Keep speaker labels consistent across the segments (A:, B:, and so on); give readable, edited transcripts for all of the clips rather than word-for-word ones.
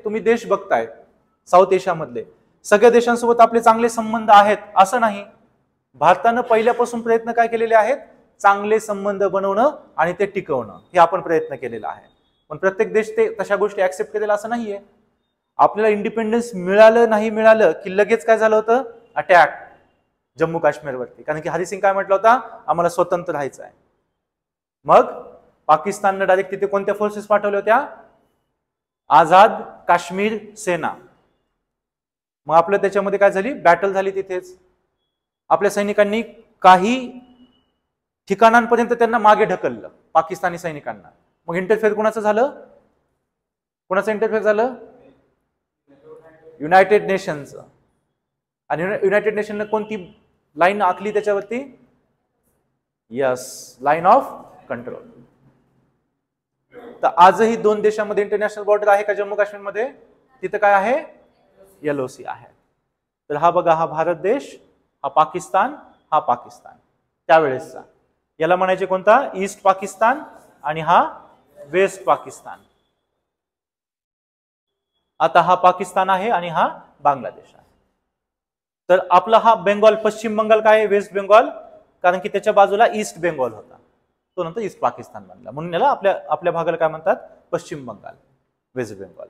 A: तुम्ही देश बघताय साऊथ एशियामधले, सगळ्या देशांसोबत आपले चांगले संबंध आहेत असं नाही. भारतानं पहिल्यापासून प्रयत्न काय केलेले आहेत, चांगले संबंध बनवणं आणि ते टिकवणं, हे आपण प्रयत्न केलेला आहे. पण प्रत्येक देश ते तशा गोष्टी ऍक्सेप्ट केलेला असं नाहीये. आपल्याला इंडिपेंडन्स मिळालं नाही मिळालं की लगेच काय झालं होतं, अटॅक जम्मू काश्मीरवरती. कारण की हरिसिंग काय म्हटलं होता, आम्हाला स्वतंत्र राहायचं आहे. मग पाकिस्ताननं डायरेक्ट तिथे कोणत्या फोर्सेस पाठवल्या होत्या, आझाद काश्मीर सेना. मग आपलं त्याच्यामध्ये काय झाली, बॅटल झाली तिथेच. आपल्या सैनिकांनी काही ठिकाणांपर्यंत त्यांना मागे ढकललं पाकिस्तानी सैनिकांना. मग इंटरफेअर कोणाचं झालं, कोणाचं इंटरफेअर झालं, युनायटेड नेशनचं. आणि युनायटेड नेशनने कोणती लाईन आखली त्याच्यावरती, यस, लाईन ऑफ कंट्रोल. तर आजही दोन देशांमध्ये इंटरनॅशनल बॉर्डर आहे का जम्मू काश्मीरमध्ये, तिथं काय आहे, LOC आहे. तर हा बघा, हा भारत देश, हा पाकिस्तान, हा पाकिस्तान त्यावेळेसचा. याला म्हणायचे कोणता, ईस्ट पाकिस्तान, आणि हा वेस्ट पाकिस्तान. आता हा पाकिस्तान आहे आणि हा बांगलादेश आहे. तर आपला हा बेंगॉल, पश्चिम बंगाल काय आहे, वेस्ट बेंगॉल, कारण की त्याच्या बाजूला ईस्ट बेंगॉल होता, तो नंतर ईस्ट पाकिस्तान बनला. म्हणून याला आपल्या भागाला काय म्हणतात, पश्चिम बंगाल, वेस्ट बेंगॉल.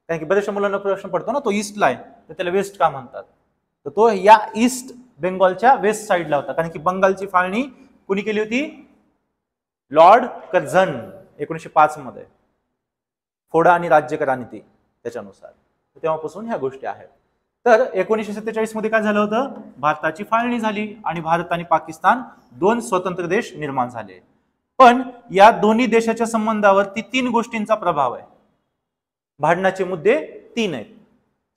A: कारण की बऱ्याचशा मुलांना प्रश्न पडतो ना, तो ईस्टला आहे तर त्याला वेस्ट का म्हणतात, तर तो या ईस्ट बेंगॉलच्या वेस्ट साईडला होता. कारण की बंगालची फाळणी कुणी केली होती, लॉर्ड कर्झन 1905 मध्ये, फोडा आणि राज्यकरा नीती त्याच्यानुसार. तेव्हापासून ह्या गोष्टी आहेत. तर 1947 मध्ये काय झालं होतं, भारताची फाळणी झाली आणि भारत आणि पाकिस्तान दोन स्वतंत्र देश निर्माण झाले. पण या दोन्ही देशाच्या संबंधावरती 3 गोष्टींचा प्रभाव आहे. भांडणाचे मुद्दे 3 आहेत.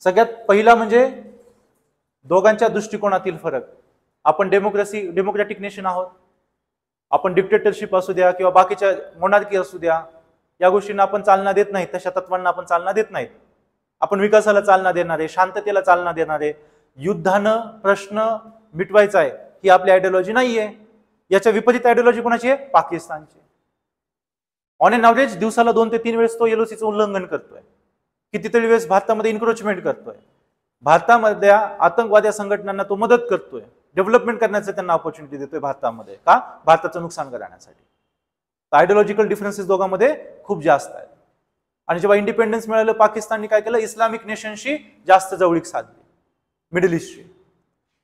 A: सगळ्यात पहिला म्हणजे दोघांच्या दृष्टिकोनातील फरक. आपण डेमोक्रॅटिक नेशन आहोत, आपण डिक्टेटरशिप असू द्या किंवा बाकीच्या मोनार्की असू द्या, या गोष्टींना आपण चालना देत नाही, तशा तत्वांना आपण चालना देत नाहीत. आपण विकासाला चालना देणारे, शांततेला चालना देणारे, युद्धानं प्रश्न मिटवायचा आहे ही आपली आयडियोलॉजी नाहीये. याच्या विपरीत आयडियोलॉजी कोणाची आहे, पाकिस्तानची. ऑन एन ॲव्हरेज दिवसाला 2 ते 3 वेळेस तो LOCचं उल्लंघन करतोय, कितीतरी वेळेस भारतामध्ये इन्क्रोचमेंट करतोय, भारतामधल्या आतंकवादी संघटनांना तो मदत करतोय, डेव्हलपमेंट करण्याचं त्यांना ऑपॉर्च्युनिटी देतोय भारतामध्ये, का, भारताचं नुकसान करण्यासाठी. आयडियोलॉजिकल डिफरन्सेस दोघांमध्ये खूप जास्त आहेत. आणि जेव्हा इंडिपेंडन्स मिळालं, पाकिस्तानने काय केलं, इस्लामिक नेशनशी जास्त जवळीक साधली, मिडल ईस्टशी.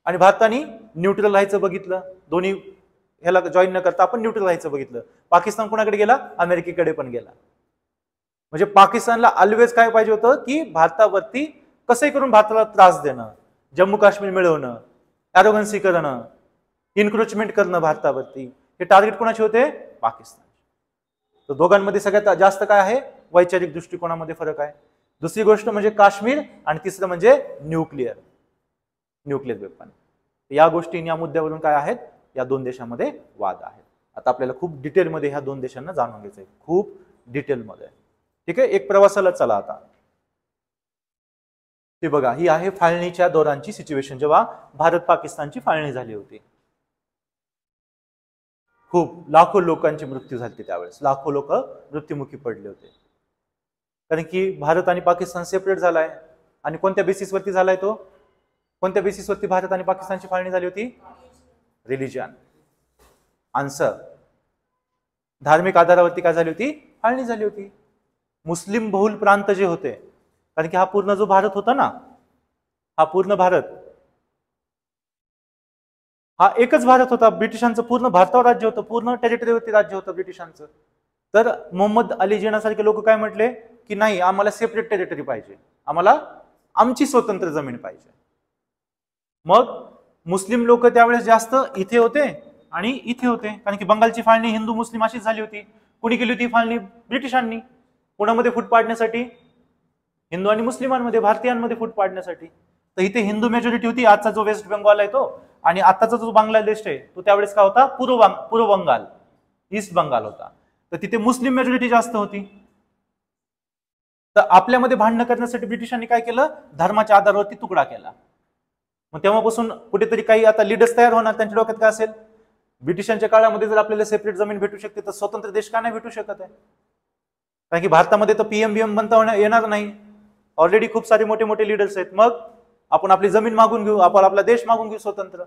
A: आणि भारताने न्यूट्रल राहायचं बघितलं, दोन्ही ह्याला जॉईन न करता आपण न्यूट्रल राहायचं बघितलं. पाकिस्तान कोणाकडे गेला, अमेरिकेकडे पण गेला. म्हणजे पाकिस्तानला ऑलवेज काय पाहिजे होतं, की भारतावरती कसंही करून भारताला त्रास देणं, जम्मू काश्मीर मिळवणं, ॲरोगन्सी करणं, इन्क्रोचमेंट करणं भारतावरती, हे टार्गेट कोणाचे होते, पाकिस्तान. तर दोघांमध्ये सगळ्यात जास्त काय आहे, वैचारिक दृष्टिकोनामध्ये फरक आहे. दुसरी गोष्ट म्हणजे काश्मीर, आणि तिसरं म्हणजे न्यूक्लिअर वेपन. या गोष्टी, या मुद्द्यावरून काय आहेत, या 2 देशांमध्ये वाद आहेत. आता आपल्याला खूप डिटेलमध्ये ह्या 2 देशांना जाणून घ्यायचंय, खूप डिटेलमध्ये. ठीक आहे, एक प्रवासाला चला आता. ते बघा, ही आहे फाळणीच्या दौरांची सिच्युएशन, जेव्हा भारत पाकिस्तानची फाळणी झाली होती. खूप लाखो लोकांचे मृत्यू झाले त्यावेळेस, लाखो लोक मृत्युमुखी पडले होते. कारण की भारत आणि पाकिस्तान सेपरेट झालाय. आणि कोणत्या बेसिसवरती झालाय तो, कोणत्या बेसिसवरती भारत आणि पाकिस्तानची फाळणी झाली होती, रिलिजन, आन्सर, धार्मिक आधारावरती काय झाली होती, फाळणी झाली होती. मुस्लिम बहुल प्रांत जे होते, कारण की हा पूर्ण जो भारत होता ना, हा पूर्ण भारत, हा एकच भारत होता. ब्रिटिशांचं पूर्ण भारतावर राज्य होतं, पूर्ण टेरिटरीवरती राज्य होतं ब्रिटिशांचं. तर मोहम्मद अली जिनासारखे लोक काय म्हटले, की नाही, आम्हाला सेपरेट टेरिटरी पाहिजे, आम्हाला आमची स्वतंत्र जमीन पाहिजे. मग मुस्लिम लोक त्यावेळेस जास्त इथे होते आणि इथे होते, कारण की बंगालची फाळणी हिंदू मुस्लिम अशीच झाली होती. कुणी केली होती फाळणी, ब्रिटिशांनी. कोणामध्ये फूट पाडण्यासाठी, हिंदू आणि मुस्लिमांमध्ये, भारतीयांमध्ये फूट पाडण्यासाठी. तर इथे हिंदू मेजॉरिटी होती, आजचा जो वेस्ट बेंगॉल आहे तो, आणि आताचा जो बांगलादेश आहे तो त्यावेळेस काय होता, पूर्व बंगाल, ईस्ट बंगाल होता. तर तिथे मुस्लिम मेजॉरिटी जास्त होती. तर आपल्यामध्ये भांडणं करण्यासाठी ब्रिटिशांनी काय केलं, धर्माच्या आधारावरती तुकडा केला. मग तेव्हापासून कुठेतरी काही आता लीडर्स तयार होणार, त्यांच्या डोक्यात काय असेल, ब्रिटिशांच्या काळामध्ये जर आपल्याला सेपरेट जमीन भेटू शकते तर स्वतंत्र देश का नाही भेटू शकत आहे. कारण की भारतामध्ये तर PM बनता येणार नाही, ऑलरेडी खूप सारे मोठे मोठे लिडर्स आहेत, मग आपण आपली जमीन मागून घेऊ, आपण आपला देश मागून घेऊ स्वतंत्र.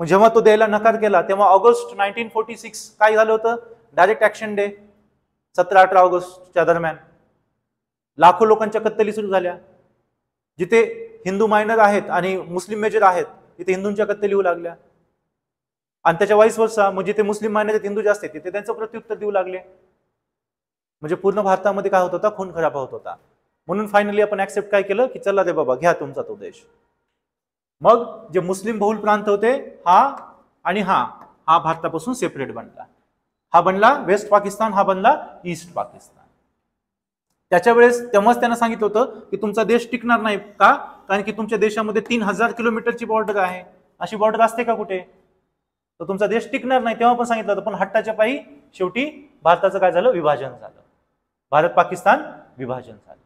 A: मग जेव्हा तो द्यायला नकार केला तेव्हा ऑगस्ट 1946 काय झालं होतं, डायरेक्ट ऍक्शन डे. 17-18 ऑगस्टच्या दरम्यान लाखो लोकांच्या कत्तली सुरू झाल्या. जिथे हिंदू मायनर आहेत आणि मुस्लिम मेजर आहेत तिथे हिंदूंच्या कत्तली होऊ लागल्या, आणि त्याच्या वाईस वर्षा मग जिथे मुस्लिम मायनर आहेत हिंदू जास्त आहेत तिथे त्यांचं प्रत्युत्तर देऊ लागले. म्हणजे पूर्ण भारतामध्ये काय होत होता, खून खराबा होत होता. म्हणून फायनली आपण ऍक्सेप्ट काय केलं की चला रे बाबा घ्या तुमचा तो देश. मग जे मुस्लिम बहुल प्रांत होते हा आणि हा भारतापासून सेपरेट बनला. हा बनला वेस्ट पाकिस्तान, हा बनला ईस्ट पाकिस्तान. त्याच्या वेळेस तेव्हाच त्यांना सांगितलं होतं की तुमचा देश टिकणार नाही का, कारण की तुमच्या देशामध्ये 3000 किलोमीटरची बॉर्डर आहे. अशी बॉर्डर असते का कुठे, तर तुमचा देश टिकणार नाही. तेव्हा पण सांगितलं होतं, पण हट्टाच्या पायी शेवटी भारताचं काय झालं, विभाजन झालं. भारत पाकिस्तान विभाजन झालं,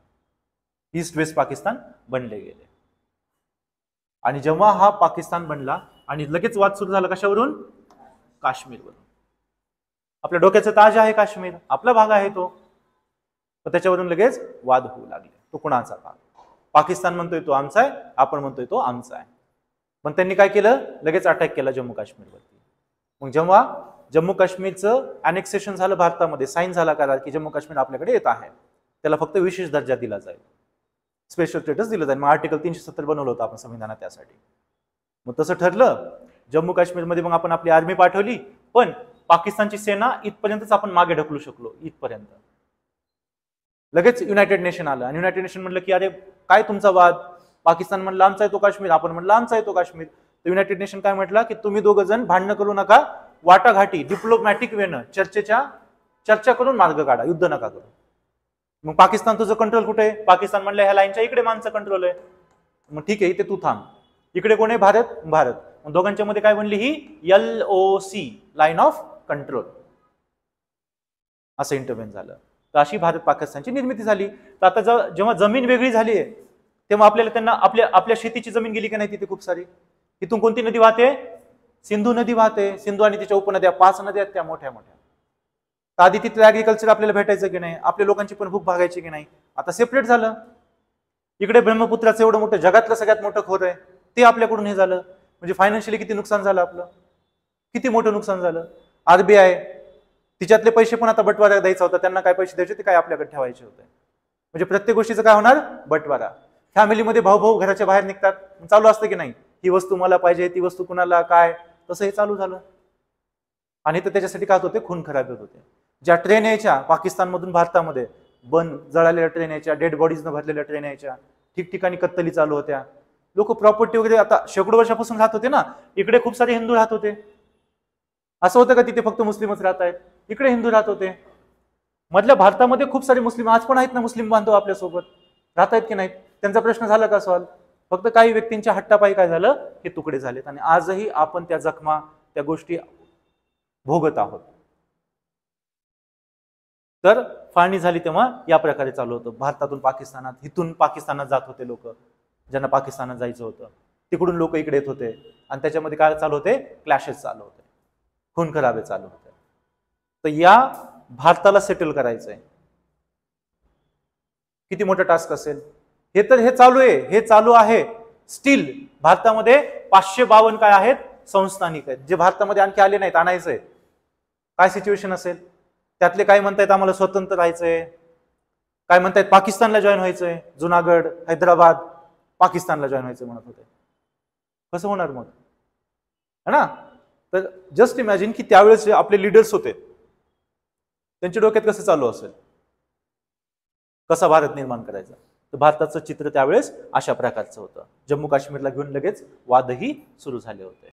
A: ईस्ट वेस्ट पाकिस्तान बनले गेले. आणि जेव्हा हा पाकिस्तान बनला आणि लगेच वाद सुरू झाला कशावरून, काश्मीरवरून. आपल्या डोक्याचं ताज आहे काश्मीर, आपला भाग आहे तो, तर त्याच्यावरून लगेच वाद होऊ लागले. तो कुणाचा भाग, पाकिस्तान म्हणतोय तो आमचा आहे, आपण म्हणतोय तो आमचा आहे. पण त्यांनी काय केलं, लगेच अटॅक केला जम्मू काश्मीरवरती. मग जेव्हा जम्मू काश्मीरचं अनेक्सेशन झालं भारतामध्ये, साईन झाला करार की जम्मू काश्मीर आपल्याकडे येत आहे, त्याला फक्त विशेष दर्जा दिला जाईल, स्पेशल स्टेटस दिलं जाईल. मग आर्टिकल 370 बनवलं होतं आपण संविधानात त्यासाठी. मग तसं ठरलं. जम्मू काश्मीरमध्ये मग आपण आपली आर्मी पाठवली, पण पाकिस्तानची सेना इथपर्यंतच आपण मागे ढकलू शकलो, इथपर्यंत. लगेच युनायटेड नेशन आलं आणि युनायटेड नेशन म्हणलं की अरे काय तुमचा वाद, पाकिस्तान म्हणलं आमचा आहे तो काश्मीर, आपण म्हणलं आमचा आहे तो काश्मीर. तर युनायटेड नेशन काय म्हटलं की तुम्ही दोघं जण भांडणं करू नका, वाटाघाटी डिप्लोमॅटिक वेनं चर्चा करून मार्ग काढा, युद्ध नका करू. मग पाकिस्तान तुझं कंट्रोल कुठे आहे, पाकिस्तान म्हणलं ह्या लाईनच्या इकडे माणसं कंट्रोल आहे. मग ठीक आहे इथे तू थांब, इकडे कोण आहे, भारत. मग दोघांच्या मध्ये काय बनली ही LOC, लाईन ऑफ कंट्रोल, असं इंटरव्हेन झालं. तर अशी भारत पाकिस्तानची निर्मिती झाली. तर आता जेव्हा जमीन वेगळी झाली आहे तेव्हा आपल्याला त्यांना आपल्या शेतीची जमीन गेली की नाही तिथे खूप सारी. इथून कोणती नदी वाहते, सिंधू नदी वाहते, सिंधू आणि तिच्या उपनद्या 5 नद्या आहेत त्या मोठ्या मोठ्या. तर आधी तिथलं ऍग्रिकल्चर आपल्याला भेटायचं की नाही, आपल्या लोकांची पण भूक भागायची की नाही, आता सेपरेट झालं. इकडे ब्रह्मपुत्राचं एवढं मोठं जगातलं सगळ्यात मोठं खोर आहे ते आपल्याकडून हे झालं. म्हणजे फायनान्शियली किती नुकसान झालं आपलं, किती मोठं नुकसान झालं. RBI तिच्यातले पैसे पण आता बटवारा द्यायचा होता, त्यांना काय पैसे द्यायचे ते काय आपल्याकडे ठेवायचे होते. म्हणजे प्रत्येक गोष्टीचं काय होणार, बटवारा. फॅमिलीमध्ये भाऊ घराच्या बाहेर निघतात, चालू असतं की नाही, ही वस्तू मला पाहिजे, ती वस्तू कुणाला काय, तसं हे चालू झालं. आणि तर त्याच्यासाठी काय होते, खून खराब होत होते. ज्या ट्रेन यायच्या पाकिस्तानमधून भारतामध्ये, जळालेल्या ट्रेन यायच्या, डेड बॉडीजनं भरलेल्या ट्रेन यायच्या, ठिकठिकाणी कत्तली चालू होत्या. लोक प्रॉपर्टी वगैरे आता शेकडो वर्षापासून राहत होते ना, इकडे खूप सारे हिंदू राहत होते. असं होतं का तिथे फक्त मुस्लिमच राहत आहेत, इकडे हिंदू राहत होते. मधल्या भारतामध्ये खूप सारे मुस्लिम आज पण आहेत ना, मुस्लिम बांधव आपल्यासोबत राहत आहेत की नाहीत, त्यांचा प्रश्न झाला का सॉल्व. फक्त काही व्यक्तींच्या हट्टापायी काय झालं, हे तुकडे झालेत आणि आजही आपण त्या जखमा, त्या गोष्टी भोगत आहोत. तर फाळणी झाली तेव्हा या प्रकारे चालू होतं. भारतातून पाकिस्तानात, इथून पाकिस्तानात जात होते लोक, ज्यांना पाकिस्तानात जायचं होतं, तिकडून लोक इकडे येत होते आणि त्याच्यामध्ये काय चालू होते, क्लॅशेस चालू होते, खून खराबे चालू होते. तर या भारताला सेटल करायचंय, किती मोठा टास्क असेल. हे चालू आहे. स्टील भारतामध्ये 552 काय आहेत, संस्थानिक आहेत, जे भारतामध्ये आणखी आले नाहीत, आणायचंय. काय सिच्युएशन असेल, त्यातले काय म्हणतायत आम्हाला स्वतंत्र राहायचंय, काय म्हणतायत पाकिस्तानला जॉईन व्हायचंय, जुनागड, हैदराबाद पाकिस्तानला जॉईन व्हायचं म्हणत होते. कसं होणार मग, है ना. तर जस्ट इमॅजिन की त्यावेळेस जे आपले लिडर्स होते त्यांच्या डोक्यात कसं चालू असेल, कसा भारत निर्माण करायचा. तर भारताचं चित्र त्यावेळेस अशा प्रकारचं होतं. जम्मू काश्मीरला घेऊन लगेच वादही सुरू झाले होते.